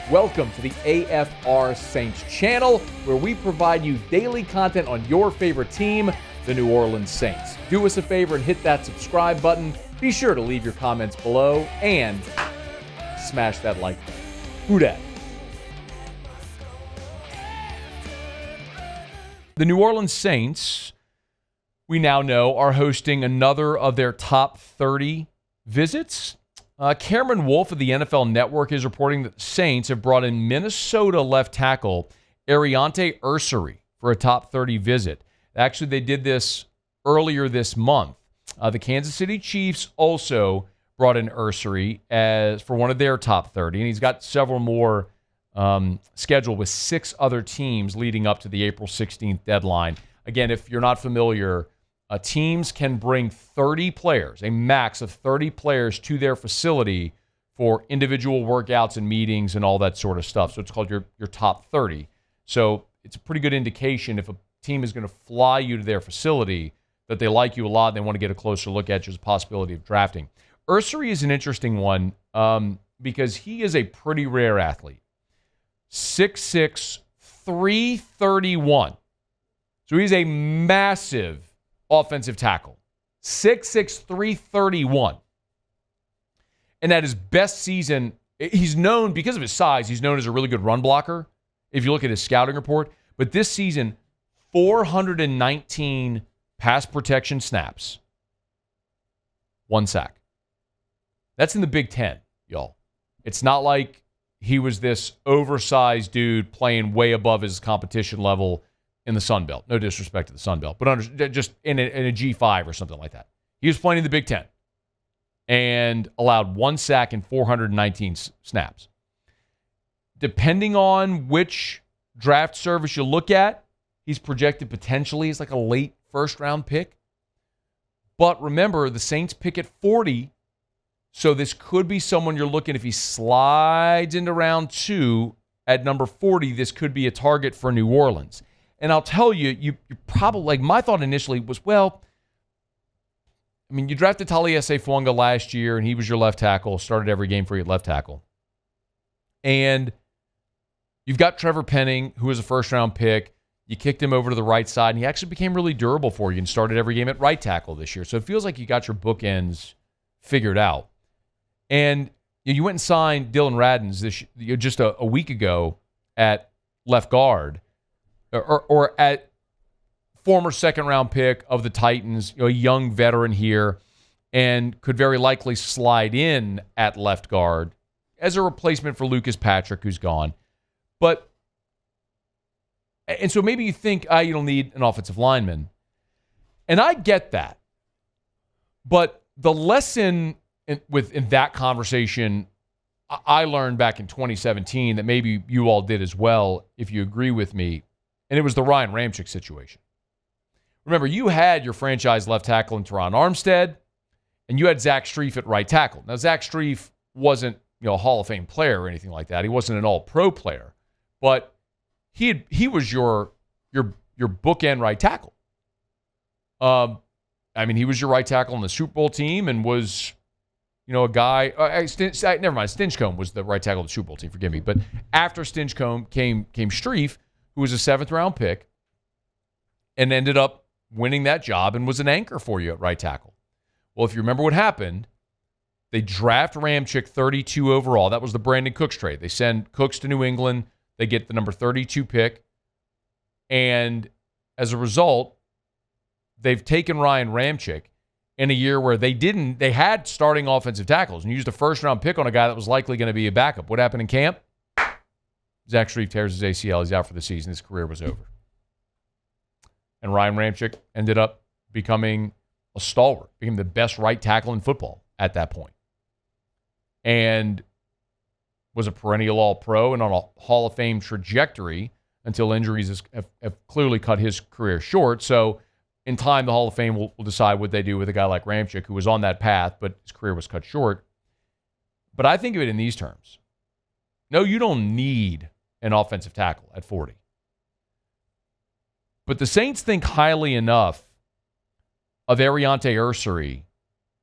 Welcome to the AFR Saints channel, where we provide you daily content on your favorite team, the New Orleans Saints. Do us a favor and hit that subscribe button. Be sure to leave your comments below and smash that like button. Who dat? The New Orleans Saints, we now know, are hosting another of their top 30 visits. Cameron Wolfe of the NFL Network is reporting that the Saints have brought in Minnesota left tackle Aireontae Ersery for a top 30 visit. Actually, they did this earlier this month. The Kansas City Chiefs also brought in Ersery for one of their top 30, and he's got several more scheduled with 6 other teams leading up to the April 16th deadline. Again, if you're not familiar, teams can bring 30 players, a max of 30 players, to their facility for individual workouts and meetings and all that sort of stuff. So it's called your top 30. So it's a pretty good indication if a team is going to fly you to their facility that they like you a lot and they want to get a closer look at you as a possibility of drafting. Ersery is an interesting one because he is a pretty rare athlete. 6'6", 331. So he's a massive offensive tackle. 6'6", 331. And at his best season, he's known, because of his size, he's known as a really good run blocker, if you look at his scouting report. But this season, 419 pass protection snaps, 1 sack. That's in the Big Ten, y'all. It's not like he was this oversized dude playing way above his competition level in the Sun Belt. No disrespect to the Sun Belt, but just in a G5 or something like that. He was playing in the Big Ten and allowed 1 sack and 419 snaps. Depending on which draft service you look at, he's projected potentially as like a late first-round pick. But remember, the Saints pick at 40, so this could be someone you're looking, if he slides into round 2 at number 40, this could be a target for New Orleans. And I'll tell you, you probably, like, my thought initially was, well, I mean, you drafted Taliesin Fuanga last year, and he was your left tackle, started every game for you at left tackle. And you've got Trevor Penning, who was a first-round pick. You kicked him over to the right side, and he actually became really durable for you and started every game at right tackle this year. So it feels like you got your bookends figured out. And you went and signed Dylan Radins just a week ago at left guard, or at former second-round pick of the Titans, a young veteran here, and could very likely slide in at left guard as a replacement for Lucas Patrick, who's gone. And so maybe you think, you don't need an offensive lineman. And I get that. But the lesson in that conversation I learned back in 2017 that maybe you all did as well, if you agree with me, and it was the Ryan Ramczyk situation. Remember, you had your franchise left tackle in Teron Armstead, and you had Zach Strief at right tackle. Now, Zach Strief wasn't a Hall of Fame player or anything like that. He wasn't an all-pro player, but he was your bookend right tackle. He was your right tackle on the Super Bowl team and was, a guy. Never mind. Stinchcomb was the right tackle of the Super Bowl team. Forgive me. But after Stinchcomb came Strief, who was a 7th-round pick, and ended up winning that job and was an anchor for you at right tackle. Well, if you remember what happened, they draft Ramczyk 32 overall. That was the Brandon Cooks trade. They send Cooks to New England. They get the number 32 pick. And as a result, they've taken Ryan Ramczyk in a year where they had starting offensive tackles and used a first-round pick on a guy that was likely going to be a backup. What happened in camp? Zach Strief tears his ACL. He's out for the season. His career was over. And Ryan Ramczyk ended up becoming a stalwart, became the best right tackle in football at that point. And was a perennial All-Pro and on a Hall of Fame trajectory until injuries have clearly cut his career short. So in time, the Hall of Fame will decide what they do with a guy like Ramczyk, who was on that path, but his career was cut short. But I think of it in these terms. No, you don't need an offensive tackle at 40. But the Saints think highly enough of Aireontae Ersery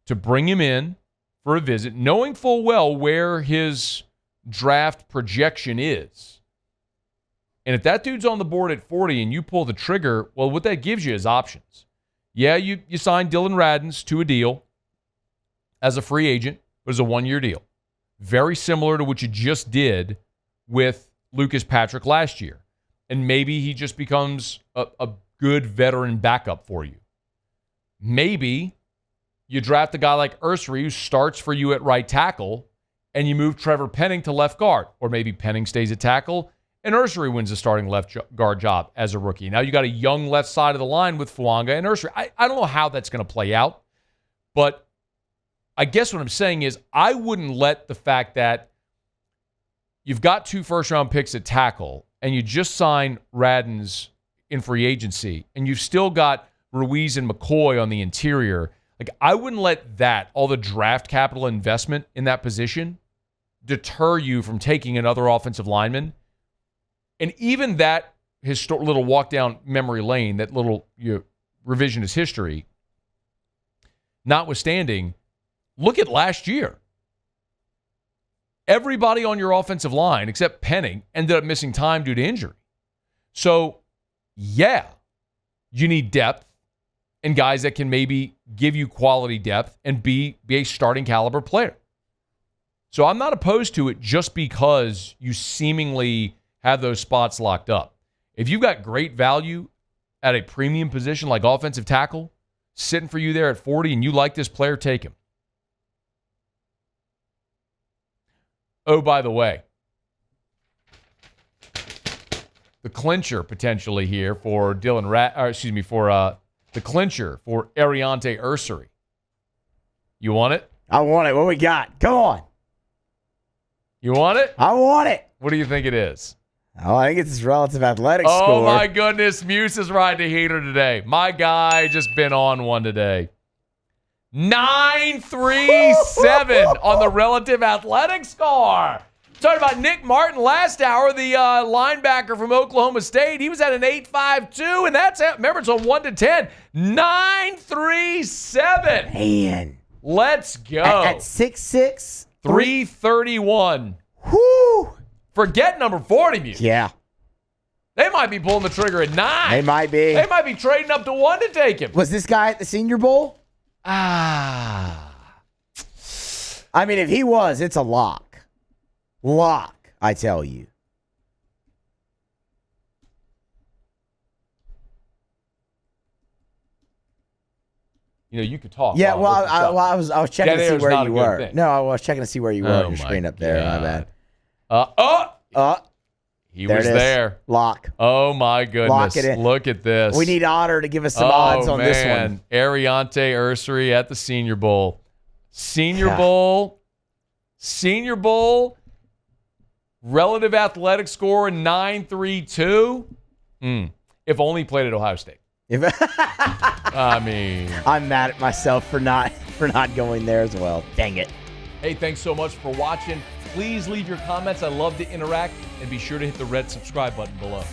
to bring him in for a visit, knowing full well where his draft projection is. And if that dude's on the board at 40 and you pull the trigger, well, what that gives you is options. Yeah, you signed Dylan Radins to a deal as a free agent. It was a 1-year deal. Very similar to what you just did with Lucas Patrick last year. And maybe he just becomes a good veteran backup for you. Maybe you draft a guy like Ersery who starts for you at right tackle and you move Trevor Penning to left guard. Or maybe Penning stays at tackle and Ersery wins the starting left guard job as a rookie. Now you got a young left side of the line with Fuanga and Ersery. I don't know how that's going to play out, but I guess what I'm saying is I wouldn't let the fact that you've got 2 first-round picks at tackle and you just signed Radins in free agency and you've still got Ruiz and McCoy on the interior. Like, I wouldn't let that, all the draft capital investment in that position, deter you from taking another offensive lineman. And even that little walk down memory lane, that little revisionist history, notwithstanding, look at last year. Everybody on your offensive line, except Penning, ended up missing time due to injury. So, yeah, you need depth and guys that can maybe give you quality depth and be a starting caliber player. So I'm not opposed to it just because you seemingly have those spots locked up. If you've got great value at a premium position like offensive tackle, sitting for you there at 40 and you like this player, take him. Oh, by the way, the clincher potentially here for the clincher for Aireontae Ersery. You want it? I want it. What we got? Come on. You want it? I want it. What do you think it is? Oh, I think it's his relative athletic score. Oh, my goodness. Muse is riding the heater today. My guy just been on one today. 937 on the relative athletic score. Talking about Nick Martin last hour, the linebacker from Oklahoma State. He was at an 8.52, and that's it. Remember, it's on 1 to 10. 937. Man. Let's go. At 6'6". 331. Whoo. Forget number 40, Muse. Yeah. They might be pulling the trigger at 9. They might be. They might be trading up to 1 to take him. Was this guy at the Senior Bowl? I mean, if he was, it's a lock. Lock, I tell you. You know, you could talk. Yeah, well, I was checking to see where you were. Thing. No, I was checking to see where you were on your screen up there. God. My bad. He was there. Lock. Oh, my goodness. Lock it in. Look at this. We need Otter to give us some odds on this one. Aireontae Ersery at the Senior Bowl. Senior Bowl. Relative athletic score 932. If only he played at Ohio State. I mean, I'm mad at myself for not going there as well. Dang it. Hey, thanks so much for watching. Please leave your comments. I love to interact, and be sure to hit the red subscribe button below.